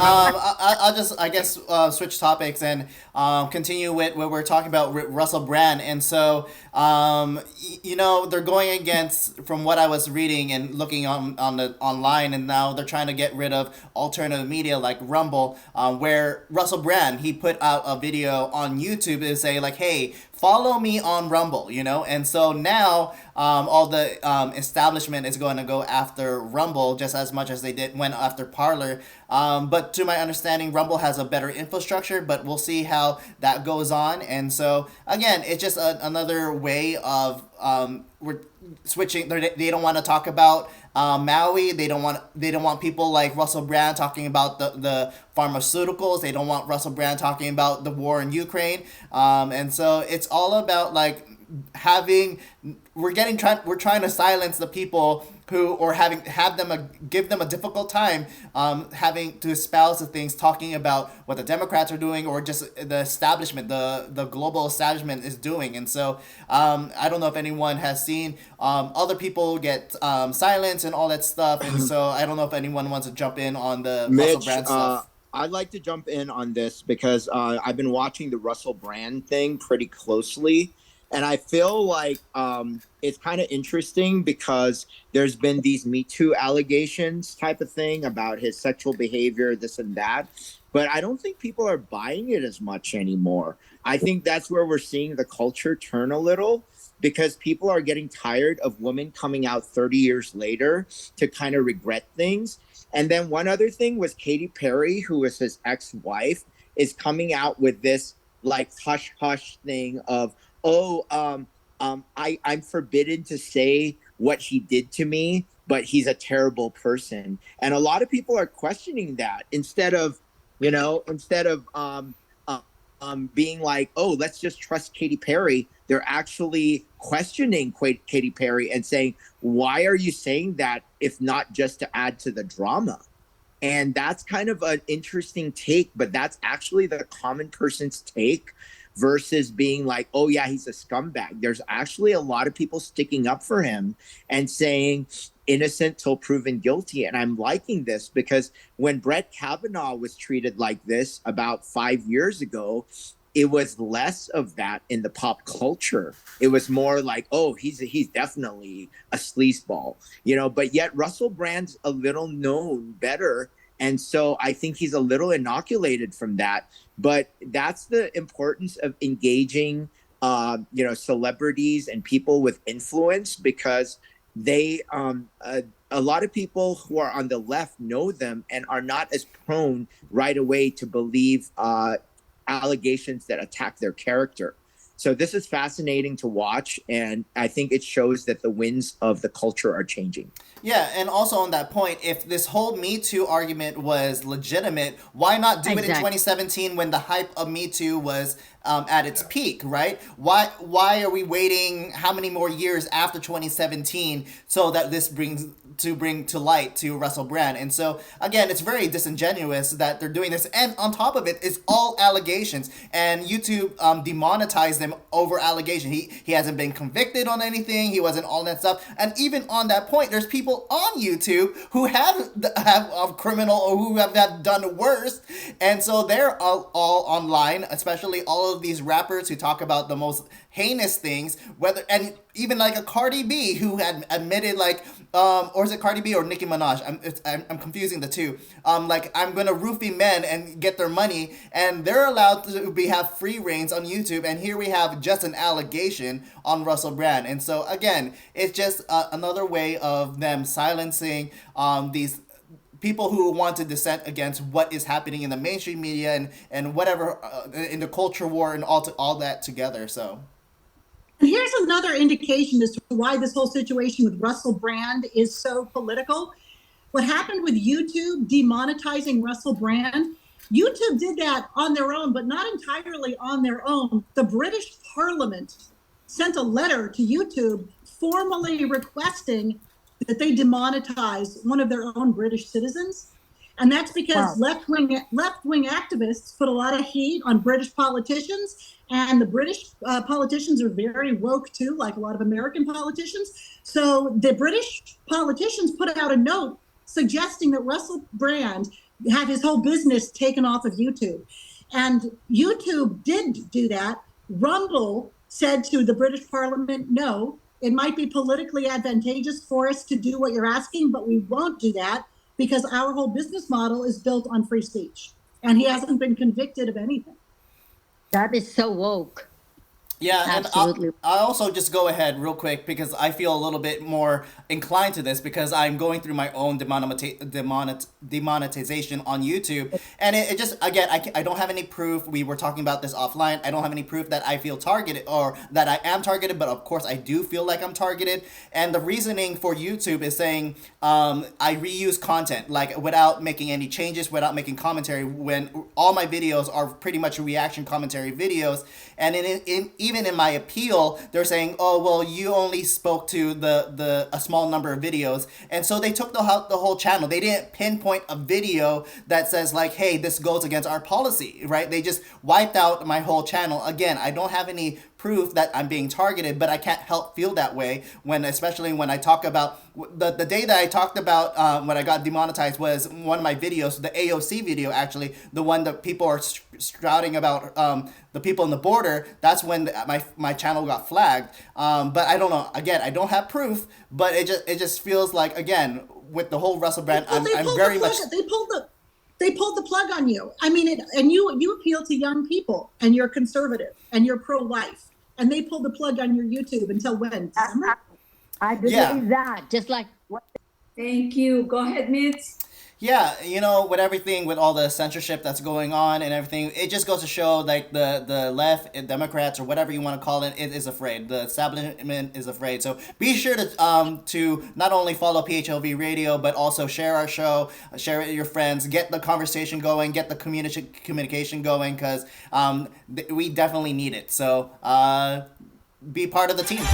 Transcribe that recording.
I'll just, I guess, switch topics and continue with what we're talking about, Russell Brand. And so, they're going against, from what I was reading and looking on the online, and now they're trying to get rid of alternative media like Rumble, where Russell Brand, he put out a video on YouTube to say like, hey, follow me on Rumble, and so now all the establishment is going to go after Rumble just as much as they went after Parler. But to my understanding, Rumble has a better infrastructure, but we'll see how that goes on. And so again, it's just another way of we're switching. They don't want to talk about Maui. They don't want people like Russell Brand talking about the pharmaceuticals. They don't want Russell Brand talking about the war in Ukraine. And so it's all about like we're trying to silence the people who, or give them a difficult time having to espouse the things, talking about what the Democrats are doing, or just the establishment, the global establishment is doing. And so I don't know if anyone has seen other people get silenced and all that stuff. And so I don't know if anyone wants to jump in on the Mitch, Russell Brand stuff. I'd like to jump in on this because I've been watching the Russell Brand thing pretty closely. And I feel like it's kind of interesting because there's been these Me Too allegations type of thing about his sexual behavior, this and that. But I don't think people are buying it as much anymore. I think that's where we're seeing the culture turn a little, because people are getting tired of women coming out 30 years later to kind of regret things. And then one other thing was Katy Perry, who was his ex-wife, is coming out with this like hush hush thing of, I'm forbidden to say what he did to me, but he's a terrible person. And a lot of people are questioning that instead of being like, oh, let's just trust Katy Perry. They're actually questioning Katy Perry and saying, why are you saying that if not just to add to the drama? And that's kind of an interesting take, but that's actually the common person's take versus being like, oh yeah, he's a scumbag. There's actually a lot of people sticking up for him and saying innocent till proven guilty. And I'm liking this because when Brett Kavanaugh was treated like this about 5 years ago, it was less of that in the pop culture. It was more like, oh, he's definitely a sleazeball, but yet Russell Brand's a little known better. And so I think he's a little inoculated from that. But that's the importance of engaging, celebrities and people with influence, because they, a lot of people who are on the left know them and are not as prone right away to believe allegations that attack their character. So this is fascinating to watch, and I think it shows that the winds of the culture are changing. Yeah, and also on that point, if this whole Me Too argument was legitimate, why not do it in 2017 when the hype of Me Too was at its peak, right? Why are we waiting how many more years after 2017 so that this bring to light to Russell Brand? And so again, it's very disingenuous that they're doing this, and on top of it, it's all allegations, and YouTube demonetized them over allegation. He hasn't been convicted on anything. He wasn't all that stuff. And even on that point, there's people on YouTube who have a criminal or who have done worse, and so they're all online, especially all of these rappers who talk about the most heinous things, and even like a Cardi B who had admitted like, or is it Cardi B or Nicki Minaj? I'm confusing the two. Like, I'm gonna roofie men and get their money, and they're allowed to have free reigns on YouTube, and here we have just an allegation on Russell Brand. And so again, it's just another way of them silencing these people who want to dissent against what is happening in the mainstream media and whatever in the culture war and all that together. So. And here's another indication as to why this whole situation with Russell Brand is so political. What happened with YouTube demonetizing Russell Brand, YouTube did that on their own, but not entirely on their own. The British Parliament sent a letter to YouTube formally requesting that they demonetize one of their own British citizens. And that's because left-wing activists put a lot of heat on British politicians, and the British politicians are very woke too, like a lot of American politicians. So the British politicians put out a note suggesting that Russell Brand have his whole business taken off of YouTube. And YouTube did do that. Rumble said to the British Parliament, no, it might be politically advantageous for us to do what you're asking, but we won't do that because our whole business model is built on free speech. And he hasn't been convicted of anything. That is so woke. Yeah, Absolutely. and I'll also just go ahead real quick because I feel a little bit more inclined to this because I'm going through my own demonetization on YouTube. And it just, again, I don't have any proof. We were talking about this offline. I don't have any proof that I feel targeted or that I am targeted, but of course I do feel like I'm targeted. And the reasoning for YouTube is saying I reuse content, like without making any changes, without making commentary, when all my videos are pretty much reaction commentary videos. And even in my appeal, they're saying, oh, well, you only spoke to a small number of videos. And so they took the whole channel. They didn't pinpoint a video that says like, hey, this goes against our policy, right? They just wiped out my whole channel. Again, I don't have any proof that I'm being targeted, but I can't help feel that way especially when I talk about the day that I talked about when I got demonetized was one of my videos, the AOC video, actually, the one that people are shouting about the people in the border. That's when my channel got flagged. But I don't know. Again, I don't have proof, but it just feels like, again, with the whole Russell Brand, I'm very much. They pulled the plug on you. I mean, and you appeal to young people, and you're conservative, and you're pro-life, and they pulled the plug on your YouTube until when? December? I believe that. Just like what? Thank you. Go ahead, Mitch. Yeah, with everything, with all the censorship that's going on and everything, it just goes to show like the left, Democrats or whatever you want to call it is afraid. The establishment is afraid. So be sure to not only follow PHLV Radio, but also share our show, share it with your friends, get the conversation going, get the communication going, because we definitely need it. So be part of the team.